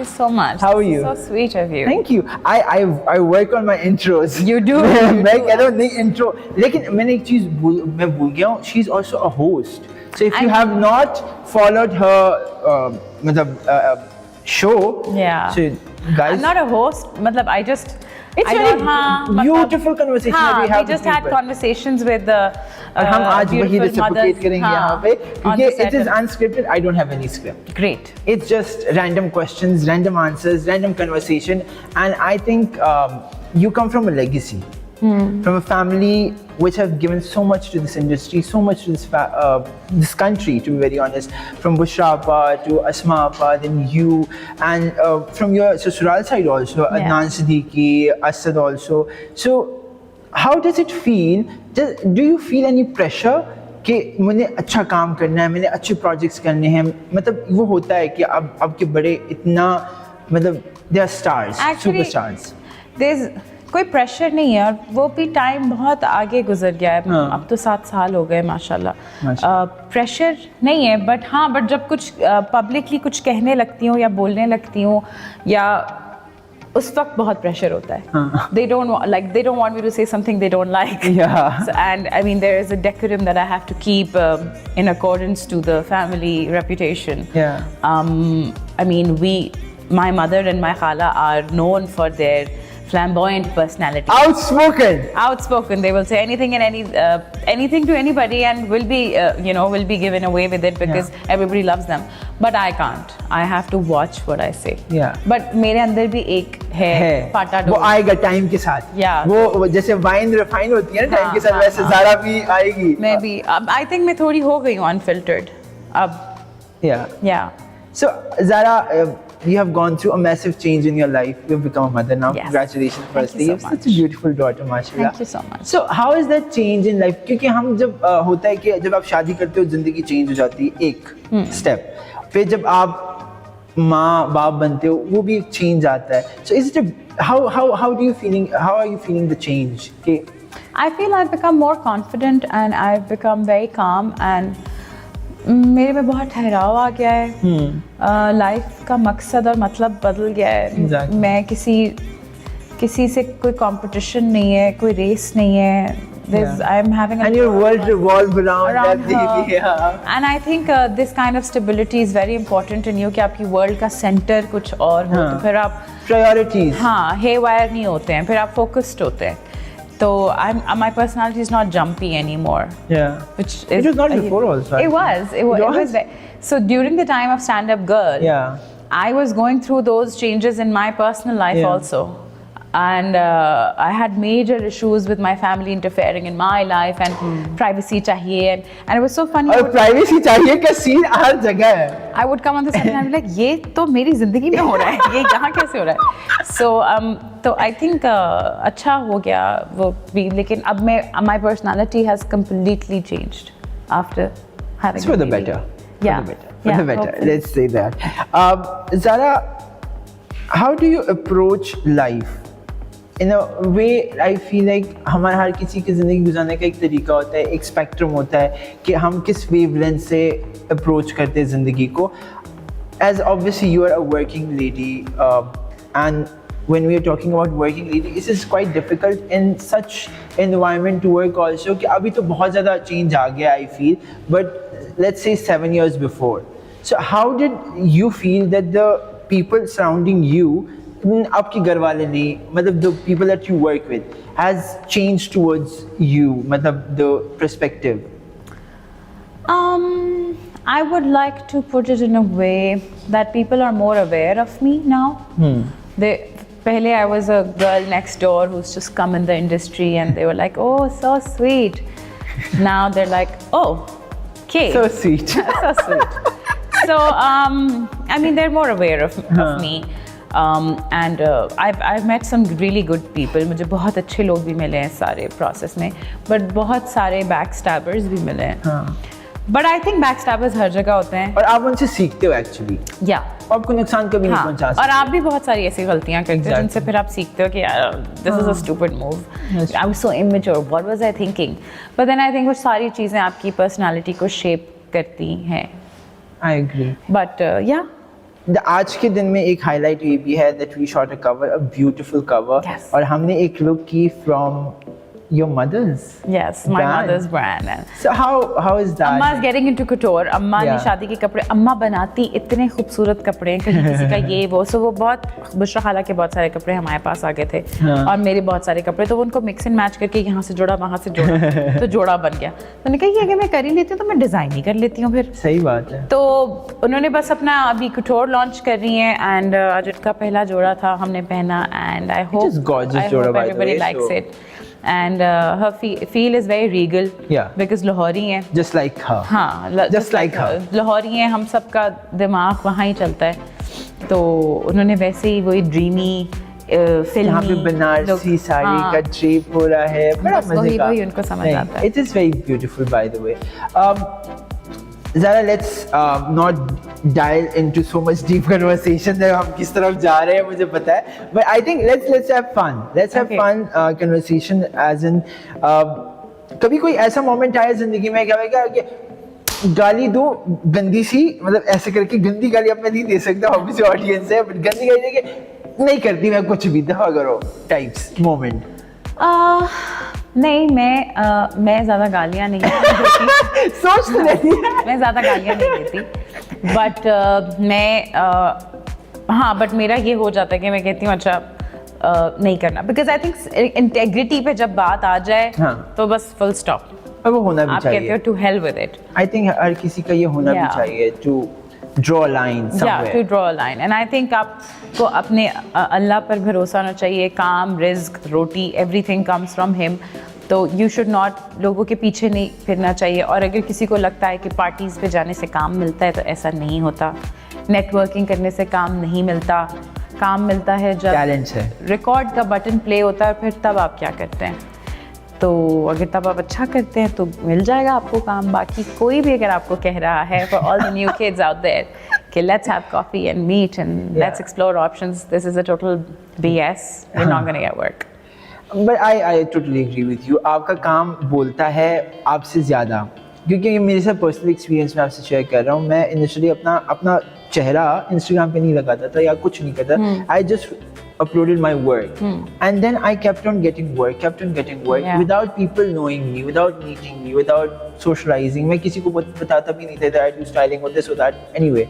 you so much. How are you? So sweet of you. Thank you. I work on my intros. You do. मैं कह रहा हूँ नहीं intro, लेकिन मैंने एक चीज मैं भूल गया हूँ. She's also a host. So if you have not followed her मतलब show, Yeah. so guys, I'm not a host. मतलब I just. it's I very don't, beautiful conversation that we have. We just with had people. conversations with the और हम आज वही beautiful reciprocate mothers, करेंगे यहाँ पे on the क्योंकि set it is and- unscripted. I don't have any script. Great. It's just random questions, random answers, random conversation, and I think you come from a legacy, from a family which have given so much to this industry, so much to this country, to be very honest. From Bushra Appa to Asma Appa, then you, and from your Sasural side also, Yeah. Adnan Siddiqui, Asad also. So, how does it feel? Do you feel any pressure कि मैंने अच्छा काम करना है, मैंने अच्छे projects करने हैं, मतलब वो होता है कि अब के बड़े इतना मतलब they are stars, superstars. There's कोई प्रेशर नहीं है और वो भी टाइम बहुत आगे गुजर गया है. हाँ. अब तो 7 साल हो गए माशाल्लाह. प्रेशर नहीं है बट जब कुछ पब्लिकली कुछ कहने लगती हूँ या बोलने लगती हूँ या उस वक्त बहुत प्रेशर होता है. They don't want me to say something they don't like. Yeah. So, and I mean there is a decorum that I have to keep in accordance to the family reputation. Yeah. I mean my mother and my khala are known for their flamboyant personality. Outspoken. They will say anything and anything to anybody and will be given away with it because everybody loves them. But I can't. I have to watch what I say. Yeah. But मेरे अंदर भी एक है फाटा वो door. आएगा time के साथ. Yeah. वो जैसे वाइन रिफाइन होती है ना टाइम के साथ, वैसे ज़ारा भी आएगी. मैं भी अब I think मैं थोड़ी हो गई हूँ unfiltered अब. Yeah. So Zara, you have gone through a massive change in your life. You've become a mother now. Yes. Congratulations, Thank firstly. you so have such a much. beautiful daughter, mashallah. Thank you so much. So how is that change in life? क्योंकि हम जब होता है कि जब आप शादी करते हो जिंदगी चेंज हो जाती है एक स्टेप. फिर जब आप माँ बाप बनते हो वो भी एक चेंज आता है. So is it how are you feeling the change? I feel I've become more confident and I've become very calm and मेरे में बहुत ठहराव आ गया है. लाइफ का मकसद और मतलब बदल गया है. Exactly. मैं किसी से कोई कंपटीशन नहीं है, कोई रेस नहीं है. I'm having and your world revolves around that her. baby. And I think this kind of stability is very important in you कि आपकी वर्ल्ड का सेंटर कुछ और हो तो फिर आप Priorities. हाँ haywire नहीं होते हैं, फिर आप फोकस्ड होते हैं. So my personality is not jumpy anymore. Yeah. Which It was not before also. It was. So during the time of Stand Up Girl, Yeah. I was going through those changes in my personal life Yeah. also. And I had major issues with my family interfering in my life and privacy chahiye and it was so funny. और privacy चाहिए का scene हर जगह है. I would come on the set and I'd be like, ये तो मेरी जिंदगी में हो रहा है, ये यहाँ कैसे हो रहा है? So I think अच्छा हो गया वो भी, लेकिन अब my personality has completely changed after having. It's for the baby. better. Yeah. For the better. hopefully. Let's say that. Zara, how do you approach life? In a way, I feel like हमारा हर किसी की ज़िंदगी गुजारने का एक तरीका होता है, एक स्पेक्ट्रम होता है कि हम किस वेवलेंथ से अप्रोच करते हैं ज़िंदगी को. As obviously you are a working lady, and when we are talking about working lady, it is quite difficult in such environment to work also. कि अभी तो बहुत ज़्यादा change आ गया I feel, but let's say 7 years before. So how did you feel that the people surrounding you, आपके घर वाले नहीं, मतलब the people that you work with, has changed towards you, मतलब the perspective? I would like to put it in a way that people are more aware of me now. Pehle I was a girl next door who's just come in the industry and they were like, oh, so sweet. Now they're like, oh, okay. So sweet. So sweet. So, I mean, they're more aware of me. And I've met some really good people. मुझे बहुत अच्छे लोग भी मिले हैं सारे process में, but बहुत सारे backstabbers भी मिले हैं. But I think backstabbers हर जगह होते हैं. और आप उनसे सीखते हो actually. Yeah. आपको नुकसान कभी नहीं पहुंचा सकते. और आप भी बहुत सारी ऐसी गलतियां करते हो जिनसे फिर आप सीखते हो कि यार this is a stupid move. I was so immature. What was I thinking? But then I think वो सारी चीजें आपकी personality को shape करती हैं. I agree. But yeah. आज के दिन में एक हाईलाइट ये भी है that we shot a cover, a beautiful cover, Yes. और हमने एक look की from your mother's Yes, my brand. mother's brand. And So how is that? अम्मा is getting into couture. अम्मा ने Yeah. शादी के कपड़े, अम्मा बनाती इतने खूबसूरत कपड़े हैं, कहीं किसी का ये वो, सो वो बहुत, बुशरा खाला के बहुत सारे कपड़े हमारे पास आ गए थे हाँ. और मेरे बहुत सारे कपड़े, तो वो उनको मिक्स एंड मैच करके यहाँ से जोड़ा वहाँ से जोड़ा तो जोड़ा बन गया। तो मैंने कहा ये अगर मैं कर ही लेती हूँ तो मैं डिज़ाइन ही कर लेती हूँ फिर। सही बात है। तो उन्होंने बस अपना अभी couture लॉन्च कर रही हैं एंड आज उनका पहला जोड़ा था, हमने पहना and I hope is gorgeous जोड़ा, by the everybody way, likes so- it and her feel is very regal Yeah. because Lahori हैं। Just like her. हाँ, Just like her. लाहौरी हैं, हम सबका दिमाग वहाँ ही चलता है, तो उन्होंने वैसे ही वही ड्रीमी फिल्मी यहाँ पे बनारसी साड़ी का ड्रेप हो रहा है, बड़ा बस मजे का। वही उनको समझ आता है। It is very beautiful, by the way. Zara, let's not dive into so much deep conversation that हम किस तरफ जा रहे हैं मुझे पता है, but I think let's have fun. Let's have Okay. fun conversation as in कभी कोई ऐसा मोमेंट आया जिंदगी में क्या होगा कि गाली दो गंदी सी, मतलब ऐसे करके गंदी गाली अब मैं नहीं दे सकता, ऑब्वियसली ऑडियंस है, बट गंदी गाली देके नहीं करती मैं कुछ भी, दफा करो टाइप्स मोमेंट। नहीं, मैं ज़्यादा गालियाँ नहीं देती सोच तो रही है। मैं ज़्यादा गालियाँ नहीं देती, बट हाँ, बट मेरा ये हो जाता है कि मैं कहती हूँ अच्छा नहीं करना, बिकॉज आई थिंक इंटेग्रिटी पे जब बात आ जाए हाँ. तो बस फुल स्टॉप। और वो होना भी आप कहते हो चाहिए। To hell with it. I think हर किसी का ये होना भी Yeah. चाहिए, टू ड्रॉ अ लाइन या to somewhere. Draw a line and I think आपको अपने अल्लाह पर भरोसा होना चाहिए। काम, रिज्क, रोटी, एवरीथिंग कम्स फ्रॉम हिम, तो यू शुड नॉट लोगों के पीछे नहीं फिरना चाहिए। और अगर किसी को लगता है कि पार्टीज़ पे जाने से काम मिलता है तो ऐसा नहीं होता। नेटवर्किंग करने से काम नहीं मिलता, काम मिलता है जब टैलेंट है। रिकॉर्ड का बटन प्ले होता है, फिर तब आप क्या करते हैं। तो अगर तब आप अच्छा करते हैं तो मिल जाएगा आपको काम। बाकी कोई भी अगर आपको कह रहा है, for all the new kids out there, कि let's have coffee and meet and let's explore options, this is a total BS, you're not going to get work. But I totally agree with you. आपका काम बोलता है आपसे ज़्यादा, क्योंकि ये मेरे साथ पर्सनल एक्सपीरियंस में आपसे शेयर कर रहा हूँ। मैं इनिशियली अपना चेहरा इंस्टाग्राम पे नहीं लगाता था या कुछ नहीं करता। I just uploaded my work and then I kept on getting work Yeah. without people knowing me, without meeting me, without socializing. मैं किसी को बताता भी नहीं था that I do styling or this or that anyway,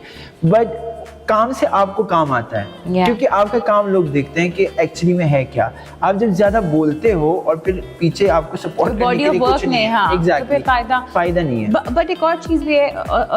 but काम से आपको काम आता है। Yeah. क्योंकि आपका काम लोग देखते हैं कि एक्चुअली में है क्या। आप जब ज्यादा बोलते हो और फिर पीछे आपको सपोर्ट करने बॉडी के ऑफ लिए वर्क कुछ नहीं में, है, हाँ, तो एग्जैक्टली फिर फायदा नहीं है। बट एक और चीज़ भी है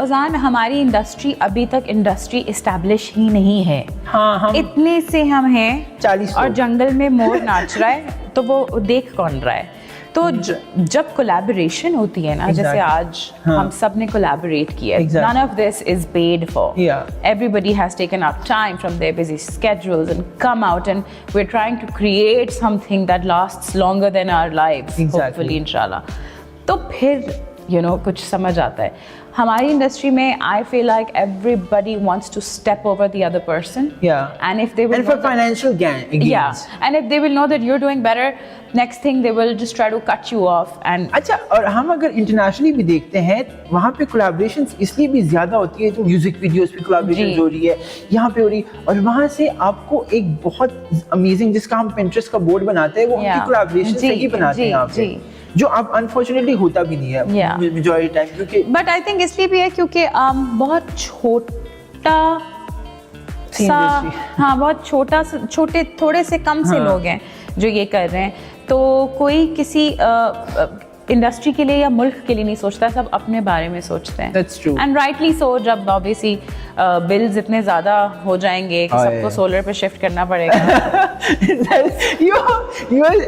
अज़ान, हमारी इंडस्ट्री अभी तक इंडस्ट्री इस्टेब्लिश ही नहीं है। हाँ, हम इतने से हम हैं 40 और लोग। जंगल में मोर नाच रहा है तो वो देख कौन रहा है। तो जब कोलैबोरेशन होती है ना, जैसे Exactly. आज हाँ. हम सब ने कोलैबोरेट किया, Exactly. none of this is paid for. Yeah. Everybody has taken up time from their busy schedules and come out, and we're trying to create something that lasts longer than our lives, Exactly. hopefully, inshallah. तो फिर कुछ समझ आता है। हमारी industry में I feel like everybody wants to step over the other person. Yeah. And if they will And for know that- financial gains. Yeah, and if they will know that you're doing better, next thing they will just try to cut you off and अच्छा, और हम अगर internationally भी देखते हैं वहाँ पे collaborations इसलिए भी ज़्यादा होती है, तो म्यूजिक वीडियोस पे कोलैबोरेशन जी। हो रही है, यहाँ पे हो रही है, और वहाँ से आपको एक बहुत अमेजिंग, जिसका हम Pinterest का बोर्ड बनाते हैं, वो Yeah. उनकी कोलैबोरेशन से जी, ही बनाते हैं जी, यहाँ पे, जी। जो अब अनफॉर्चुनेटली होता भी नहीं है Yeah. मेजॉरिटी टाइम, क्योंकि बट आई थिंक इसलिए भी है क्योंकि बहुत छोटा सा, हाँ, बहुत छोटे थोड़े से कम से हाँ. लोग हैं जो ये कर रहे हैं। तो कोई किसी इंडस्ट्री के लिए या मुल्क के लिए नहीं सोचता, सब अपने बारे में सोचते हैं। That's true. And rightly so. जब ऑब्वियसली बिल्स इतने ज़्यादा हो जाएंगे कि सबको सोलर पे शिफ्ट करना पड़ेगा।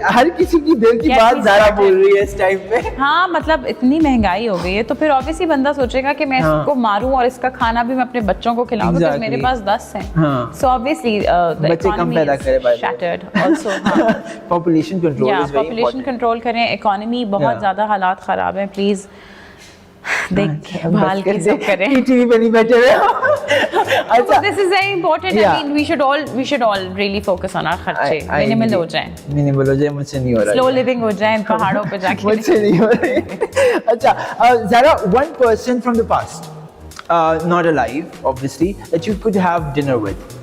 हर किसी की दिल की Get बात me ज़रा started. बोल रही है इस टाइम पे। हाँ, मतलब इतनी महंगाई हो गई है तो फिर ऑब्वियसली बंदा सोचेगा कि मैं हाँ. इसको मारूं और इसका खाना भी मैं अपने बच्चों को खिलाऊं, because Exactly. मेरे पास 10 हैं। हाँ. सो ऑब्वियसली बच्चे कम पैदा करें, by the way. Shattered also. Population control या इज वेरी पॉपुलेशन कंट्रोल करें, इकोनॉमी बहुत Yeah. ज़्यादा हालात ख़राब हैं, प्लीज़ देख भाल के सब करें। टीवी पे नहीं बैठे रहे। अच्छा, this is very important. Yeah. I mean we should all really focus on our खर्चे, मिनिमल हो जाएं, मिनिमल हो जाए, मुझसे नहीं हो रहा स्लो है। लिविंग हो जाएं, पहाड़ों पे जाके। मुझसे नहीं हो रही। अच्छा, जरा one person from the past not alive, obviously, that you could have dinner with?